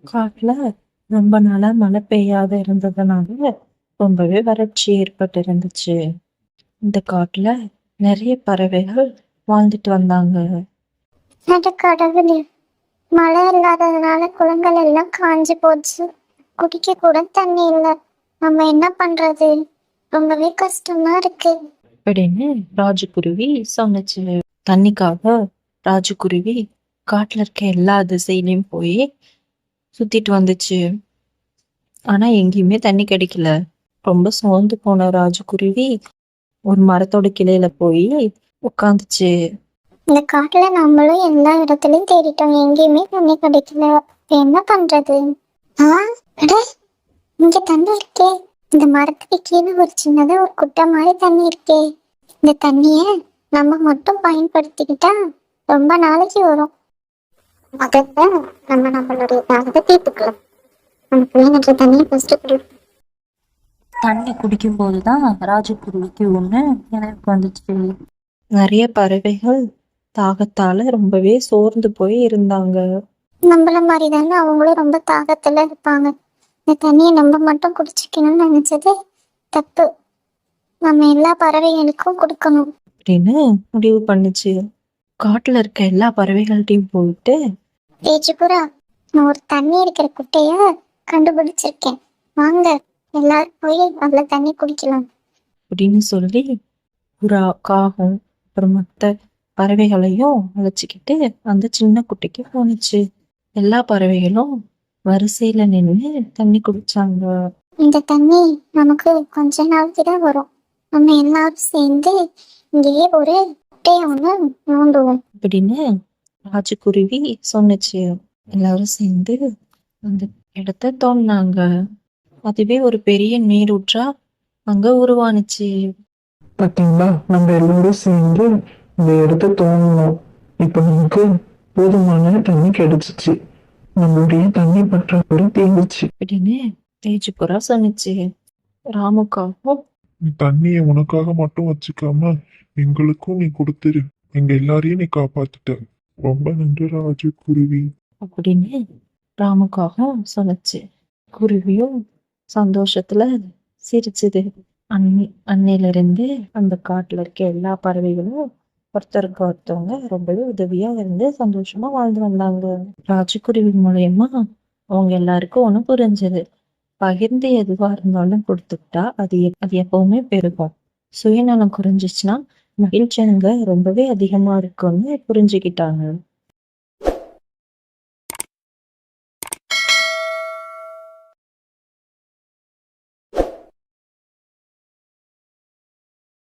காட்டுல ரொம்ப நாளா மழை பெய்யாத இருந்ததுனால ரொம்பவே வறட்சி ஏற்பட்டு இருந்துச்சு. இந்த காட்டுல நிறைய பறவைகள் வாழ்ந்துட்டு வந்தாங்க. அட கடவுளே, மழை இல்லாததுனால குளங்கள் எல்லாம் காஞ்சு போச்சு. குடிக்க கூட தண்ணி இல்லை. நம்ம என்ன பண்றது? ரொம்பவே கஷ்டமா இருக்கு. அப்படின்னு ராஜகுருவி சொன்னுச்சு. தண்ணிக்காக ராஜகுருவி காட்டுல இருக்க எல்லா திசையிலயும் போய் சுத்திட்டு வந்துச்சு. ஆனா எங்கேயுமே தண்ணி கிடைக்கல. ரொம்ப சோர்ந்து போன ராஜகுருவி ஒரு மரத்தோட கிளையில போய் உட்காந்துச்சு. இந்த காட்டுல நம்மளும் எல்லா இடத்துலயும் தேடிட்டோம், எங்கேயுமே தண்ணி கிடைக்கல. இப்ப என்ன பண்றது? அட, இங்க தண்ணி இருக்கே. இந்த மரத்துக்கு கீழே ஒரு சின்னதா ஒரு குட்டை மாதிரி தண்ணி இருக்கே. இந்த தண்ணிய நம்ம மட்டும் பயன்படுத்திக்கிட்டா ரொம்ப நாளைக்கு வரும். முதல்ல நம்மளுடைய தாகத்தை தீர்த்துக்கலாம். நமக்கு வேணுன்ற தண்ணியை ஃபர்ஸ்ட் குடி. தண்ணி குடிக்கும் போதுதான் ராஜகுருவிக்கு ஒண்ணு எனக்கு வந்துச்சு. நிறைய பறவைகள் தாகத்தால ரொம்பவே சோர்ந்து போய் இருந்தாங்க. நம்மள மாதிரி தானே அவங்களும் ரொம்ப தாகத்துல இருப்பாங்க. இந்த தண்ணியை நம்ம மட்டும் குடிச்சிக்கணும்னு நினைச்சது தப்பு. நம்ம எல்லா பறவைகளுக்கும் கொடுக்கணும் அப்படின்னு முடிவு பண்ணுச்சு. காட்டுல இருக்க எல்லா பறவைகள்ட்டையும் போயிட்டு, தேஜுபுரா, நான் ஒரு தண்ணி இருக்கிற குட்டைய கண்டுபிடிச்சிருக்கேன், வாங்க எல்லாரும் போய் அதுல தண்ணி குடிக்கலாம் அப்படின்னு சொல்லி புறா, காகம், அப்புறம் மற்ற பறவைகளையும் அழைச்சிக்கிட்டு அந்த சின்ன குட்டைக்கு போனுச்சு. எல்லா பறவைகளும் வரிசையில நின்று தண்ணி குடிச்சாங்க. இந்த தண்ணி நமக்கு கொஞ்ச நாளைக்கு தான் வரும். நம்ம எல்லாரும் சேர்ந்து இங்கேயே ஒரு குட்டைய ஒண்ணு நோண்டுவோம் அப்படின்னு ராஜகுருவி சொன்னுச்சு. எல்லாரும் சேர்ந்து அந்த இடத்த தோண்டினாங்க. அதுவே ஒரு பெரிய நீரூற்றா அங்க உருவானுச்சு. பாத்தீங்களா, நம்ம எல்லாரும் சேர்ந்து இந்த இடத்த தோணணும். இப்ப நமக்கு போதுமான தண்ணி கிடைச்சிச்சு. நம்மளுடைய தண்ணி பற்றாக்குறை தீர்ந்துச்சு அப்படின்னு தேஜுபுரா சொன்னுச்சு. ராமுக்காகவும், நீ தண்ணியை உனக்காக மட்டும் வச்சுக்காம எங்களுக்கும் நீ கொடுத்துரு. எங்க எல்லாரையும் நீ காப்பாத்திட்ட. ரொம்ப நன்றி ராஜகுருவி. அப்படின்னு ராமுக்காகவும் சொன்னுச்சு. குருவியும் சந்தோஷத்துல சிரிச்சுது. அன்னையில இருந்து அந்த காட்டுல இருக்க எல்லா பறவைகளும் ஒருத்தருக்கு ஒருத்தவங்க ரொம்பவே உதவியா இருந்து சந்தோஷமா வாழ்ந்து வந்தாங்க. ராஜகுருவி மூலயமா அவங்க எல்லாருக்கும் ஒண்ணு புரிஞ்சது. பகிர்ந்து எதுவா இருந்தாலும் கொடுத்துட்டா அது எப்பவுமே பெருகும். சுயநலம் குறைஞ்சிச்சுன்னா மகிழ்ச்சி அங்க ரொம்பவே அதிகமா இருக்கும்னு புரிஞ்சுக்கிட்டாங்க.